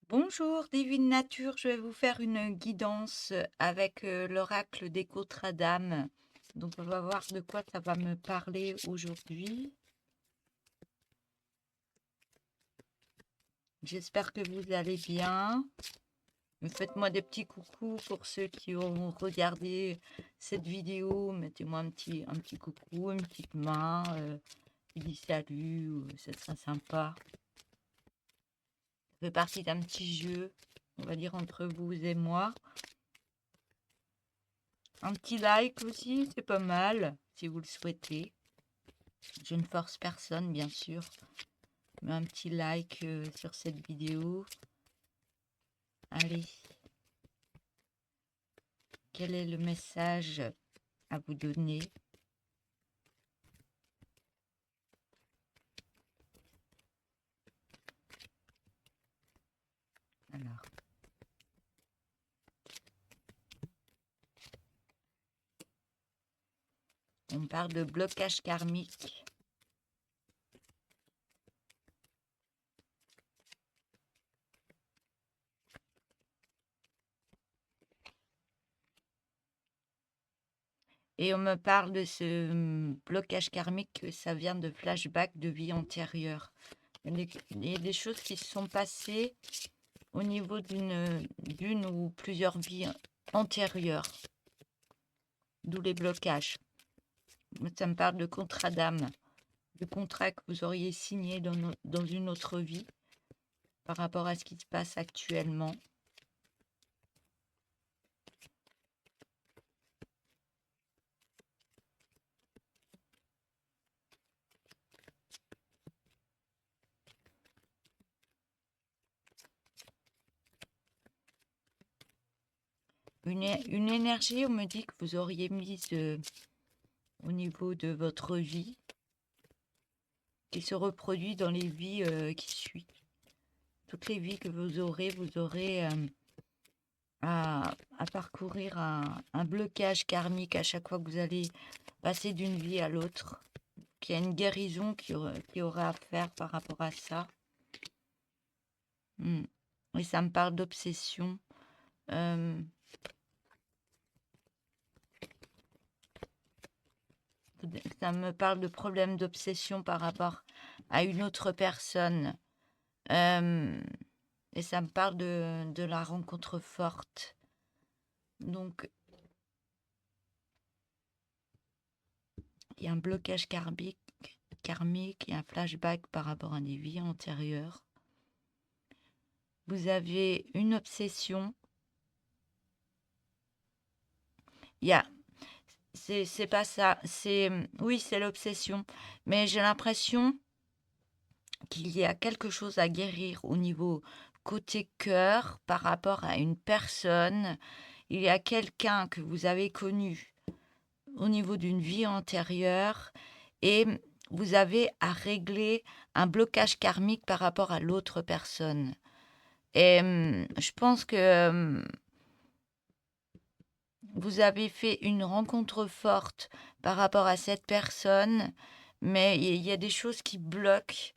Bonjour, Divine Nature, je vais vous faire une guidance avec l'oracle des Contradames. Donc, on va voir de quoi ça va me parler aujourd'hui. J'espère que vous allez bien. Faites-moi des petits coucous pour ceux qui ont regardé cette vidéo. Mettez-moi un petit coucou, une petite main, qui dit salut, c'est très sympa. Ça fait partie d'un petit jeu, on va dire, entre vous et moi. Un petit like aussi, c'est pas mal, si vous le souhaitez. Je ne force personne, bien sûr. Mais un petit like sur cette vidéo. Allez. Quel est le message à vous donner? Alors, on parle de blocage karmique. Et on me parle de ce blocage karmique, que ça vient de flashbacks de vie antérieure. Il y a des choses qui se sont passées au niveau d'une ou plusieurs vies antérieures, d'où les blocages. Ça me parle de contrat d'âme, de contrat que vous auriez signé dans une autre vie par rapport à ce qui se passe actuellement. Une énergie, on me dit que vous auriez mise au niveau de votre vie, qui se reproduit dans les vies qui suivent. Toutes les vies que vous aurez à parcourir un blocage karmique à chaque fois que vous allez passer d'une vie à l'autre. Qu'il y a une guérison qui aura à faire par rapport à ça. Et ça me parle d'obsession. Ça me parle de problèmes d'obsession par rapport à une autre personne. Et ça me parle de la rencontre forte. Donc, il y a un blocage karmique, il y a un flashback par rapport à des vies antérieures. Vous avez une obsession. Il y a... C'est pas ça. Oui, c'est l'obsession. Mais j'ai l'impression qu'il y a quelque chose à guérir au niveau côté cœur par rapport à une personne. Il y a quelqu'un que vous avez connu au niveau d'une vie antérieure et vous avez à régler un blocage karmique par rapport à l'autre personne. Et je pense que vous avez fait une rencontre forte par rapport à cette personne, mais il y a des choses qui bloquent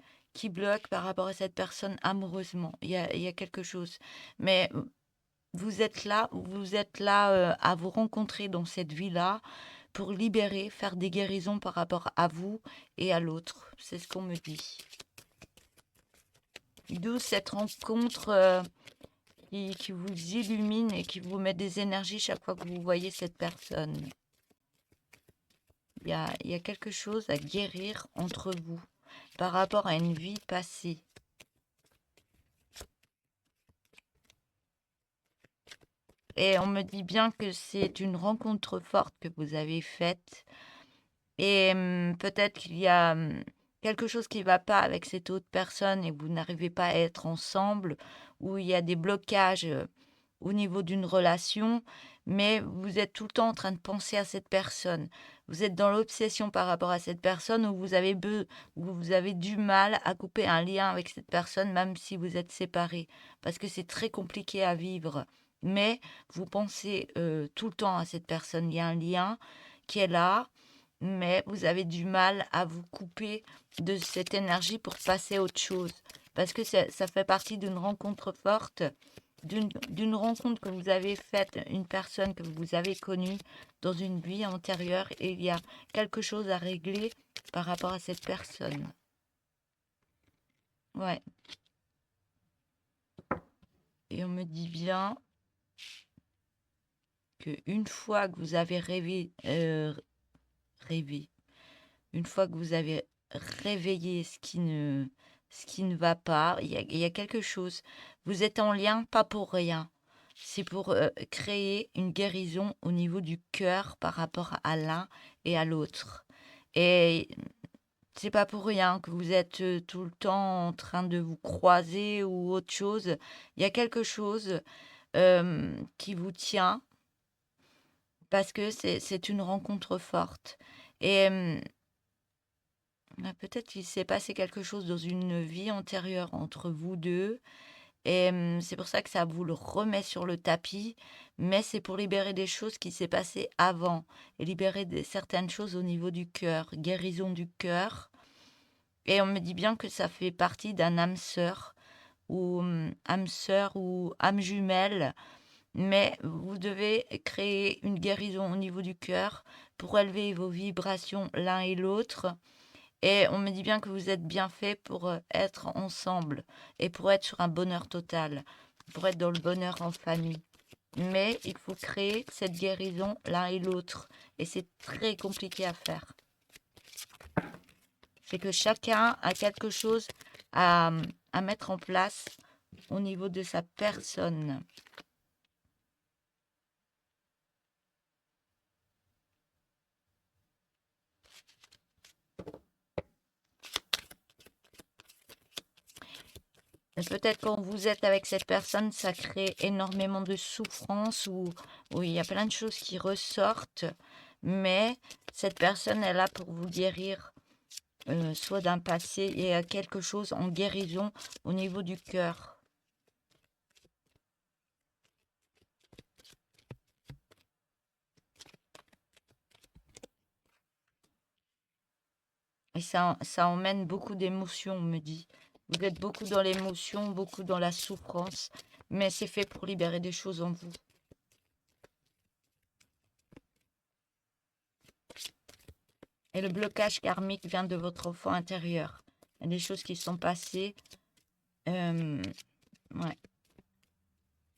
par rapport à cette personne amoureusement. Il y a quelque chose. Mais vous êtes là à vous rencontrer dans cette vie-là pour libérer, faire des guérisons par rapport à vous et à l'autre. C'est ce qu'on me dit. D'où cette rencontre qui vous illumine et qui vous met des énergies chaque fois que vous voyez cette personne. Il y a quelque chose à guérir entre vous par rapport à une vie passée. Et on me dit bien que c'est une rencontre forte que vous avez faite. Et peut-être qu'il y a quelque chose qui ne va pas avec cette autre personne et vous n'arrivez pas à être ensemble, ou il y a des blocages au niveau d'une relation, mais vous êtes tout le temps en train de penser à cette personne. Vous êtes dans l'obsession par rapport à cette personne où vous avez du mal à couper un lien avec cette personne, même si vous êtes séparés, parce que c'est très compliqué à vivre. Mais vous pensez tout le temps à cette personne. Il y a un lien qui est là, mais vous avez du mal à vous couper de cette énergie pour passer à autre chose. parce que ça fait partie d'une rencontre forte, d'une rencontre que vous avez faite, une personne que vous avez connue dans une vie antérieure et il y a quelque chose à régler par rapport à cette personne. Ouais. Et on me dit bien que une fois que vous avez rêvé, une fois que vous avez réveillé ce qui ne va pas, il y a quelque chose. Vous êtes en lien, pas pour rien. C'est pour créer une guérison au niveau du cœur par rapport à l'un et à l'autre. Et c'est pas pour rien que vous êtes tout le temps en train de vous croiser ou autre chose. Il y a quelque chose qui vous tient parce que c'est une rencontre forte. Et peut-être qu'il s'est passé quelque chose dans une vie antérieure entre vous deux. Et c'est pour ça que ça vous le remet sur le tapis. Mais c'est pour libérer des choses qui s'est passées avant. Et libérer certaines choses au niveau du cœur. Guérison du cœur. Et on me dit bien que ça fait partie d'un âme sœur ou âme jumelle. Mais vous devez créer une guérison au niveau du cœur pour élever vos vibrations l'un et l'autre. Et on me dit bien que vous êtes bien fait pour être ensemble et pour être sur un bonheur total, pour être dans le bonheur en famille. Mais il faut créer cette guérison l'un et l'autre. Et c'est très compliqué à faire. C'est que chacun a quelque chose à, à mettre en place au niveau de sa personne. Et peut-être quand vous êtes avec cette personne, ça crée énormément de souffrance ou il y a plein de choses qui ressortent. Mais cette personne est là pour vous guérir, soit d'un passé et quelque chose en guérison au niveau du cœur. Et ça emmène beaucoup d'émotions, on me dit. Vous êtes beaucoup dans l'émotion, beaucoup dans la souffrance, mais c'est fait pour libérer des choses en vous. Et le blocage karmique vient de votre enfant intérieur. Il y a des choses qui sont passées. Ouais.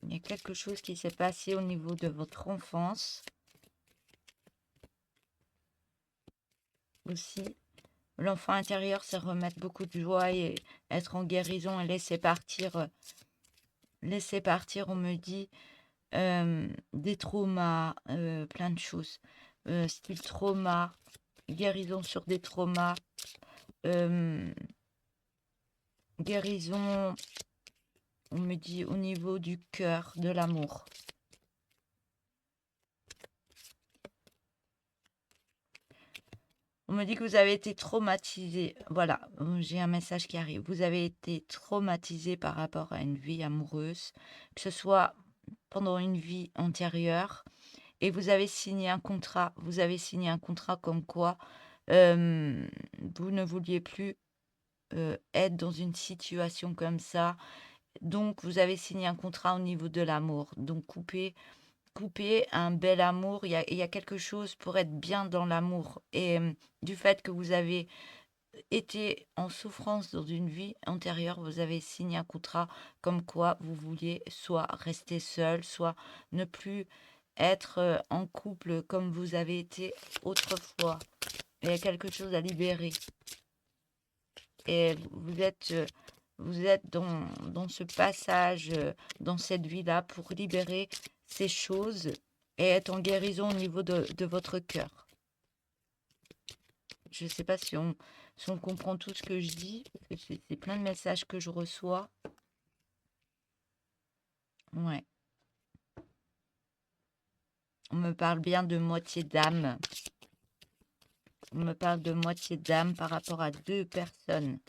Il y a quelque chose qui s'est passé au niveau de votre enfance. Aussi, l'enfant intérieur, c'est remettre beaucoup de joie et être en guérison et laisser partir. Laisser partir, on me dit, des traumas, plein de choses. Style trauma, guérison sur des traumas, euh, guérison, on me dit, au niveau du cœur, de l'amour. On me dit que vous avez été traumatisé. Voilà, j'ai un message qui arrive. Vous avez été traumatisé par rapport à une vie amoureuse, que ce soit pendant une vie antérieure, et vous avez signé un contrat. Vous avez signé un contrat comme quoi vous ne vouliez plus être dans une situation comme ça. Donc, vous avez signé un contrat au niveau de l'amour. Donc, couper un bel amour. Il y a quelque chose pour être bien dans l'amour. Et du fait que vous avez été en souffrance dans une vie antérieure, vous avez signé un contrat comme quoi vous vouliez soit rester seul, soit ne plus être en couple comme vous avez été autrefois. Il y a quelque chose à libérer. Et vous êtes dans ce passage, dans cette vie-là, pour libérer ces choses et être en guérison au niveau de votre cœur. Je ne sais pas si on comprend tout ce que je dis, parce que c'est plein de messages que je reçois. Ouais. On me parle bien de moitié d'âme. On me parle de moitié d'âme par rapport à deux personnes.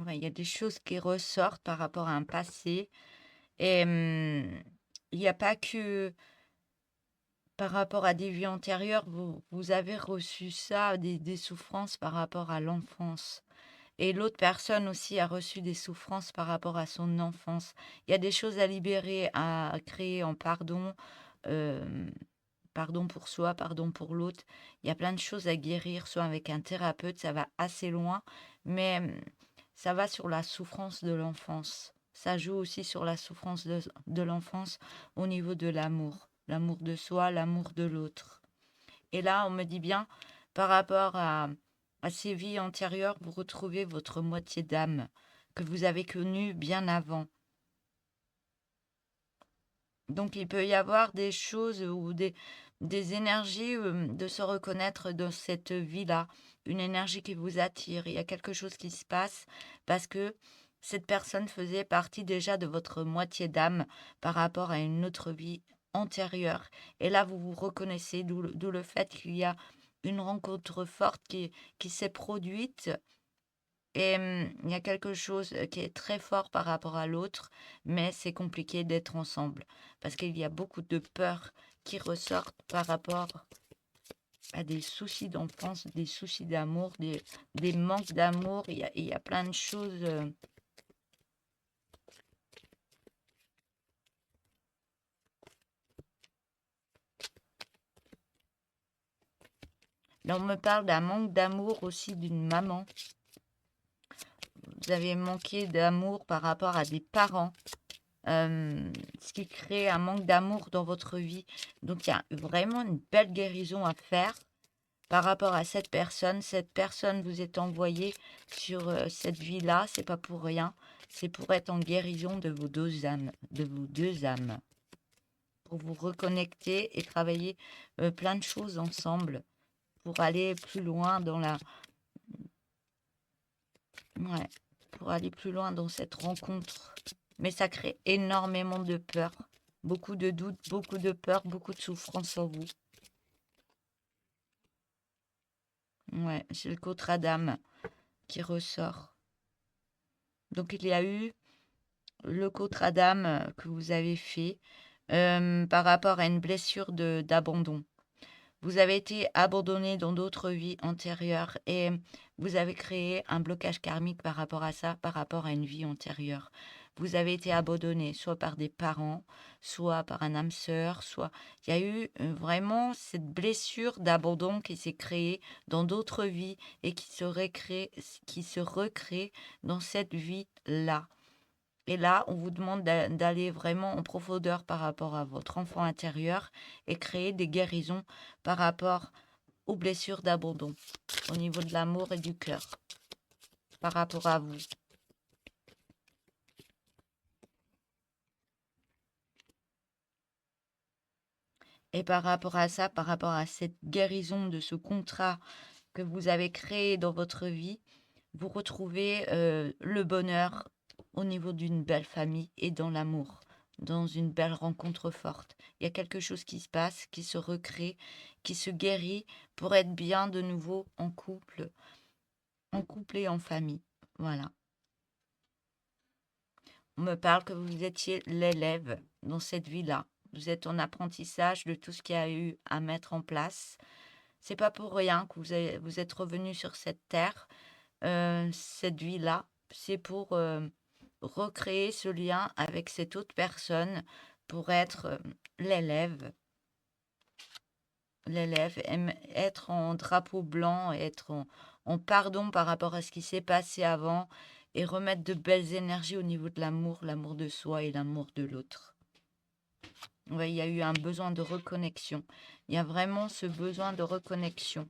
Ouais, il y a des choses qui ressortent par rapport à un passé et il n'y a pas que par rapport à des vies antérieures, vous avez reçu ça, des souffrances par rapport à l'enfance et l'autre personne aussi a reçu des souffrances par rapport à son enfance. Il y a des choses à libérer, à créer en pardon, hem, pardon pour soi, pardon pour l'autre. Il y a plein de choses à guérir, soit avec un thérapeute, ça va assez loin, mais ça va sur la souffrance de l'enfance. Ça joue aussi sur la souffrance de l'enfance au niveau de l'amour. L'amour de soi, l'amour de l'autre. Et là, on me dit bien, par rapport à ces vies antérieures, vous retrouvez votre moitié d'âme que vous avez connue bien avant. Donc, il peut y avoir des choses ou des énergies de se reconnaître dans cette vie-là. Une énergie qui vous attire. Il y a quelque chose qui se passe parce que cette personne faisait partie déjà de votre moitié d'âme par rapport à une autre vie antérieure. Et là, vous vous reconnaissez, d'où le fait qu'il y a une rencontre forte qui s'est produite et il y a quelque chose, qui est très fort par rapport à l'autre, mais c'est compliqué d'être ensemble. Parce qu'il y a beaucoup de peurs qui ressortent par rapport à des soucis d'enfance, des soucis d'amour, des manques d'amour. Il y a plein de choses, là, on me parle d'un manque d'amour aussi d'une maman. Vous avez manqué d'amour par rapport à des parents. Ce qui crée un manque d'amour dans votre vie. Donc il y a vraiment une belle guérison à faire par rapport à cette personne. Cette personne vous est envoyée sur cette vie-là, c'est pas pour rien. C'est pour être en guérison de vos deux âmes, pour vous reconnecter et travailler plein de choses ensemble pour aller plus loin dans la, ouais, pour aller plus loin dans cette rencontre. Mais ça crée énormément de peur, beaucoup de doutes, beaucoup de peur, beaucoup de souffrance en vous. Ouais, c'est le contrat d'âme qui ressort. Donc il y a eu le contrat d'âme que vous avez fait par rapport à une blessure d'abandon. Vous avez été abandonné dans d'autres vies antérieures et vous avez créé un blocage karmique par rapport à ça, par rapport à une vie antérieure. Vous avez été abandonné soit par des parents, soit par un âme sœur, soit... Il y a eu vraiment cette blessure d'abandon qui s'est créée dans d'autres vies et qui se recrée dans cette vie-là. Et là, on vous demande d'aller vraiment en profondeur par rapport à votre enfant intérieur et créer des guérisons par rapport aux blessures d'abandon, au niveau de l'amour et du cœur, par rapport à vous. Et par rapport à ça, par rapport à cette guérison de ce contrat que vous avez créé dans votre vie, vous retrouvez le bonheur au niveau d'une belle famille et dans l'amour, dans une belle rencontre forte. Il y a quelque chose qui se passe, qui se recrée, qui se guérit pour être bien de nouveau en couple et en famille. Voilà. On me parle que vous étiez l'élève dans cette vie-là. Vous êtes en apprentissage de tout ce qu'il y a eu à mettre en place. C'est pas pour rien que vous êtes revenu sur cette terre, cette vie-là. C'est pour recréer ce lien avec cette autre personne, pour être l'élève, être en drapeau blanc, être en pardon par rapport à ce qui s'est passé avant et remettre de belles énergies au niveau de l'amour de soi et l'amour de l'autre. Ouais, il y a eu un besoin de reconnexion. Il y a vraiment ce besoin de reconnexion.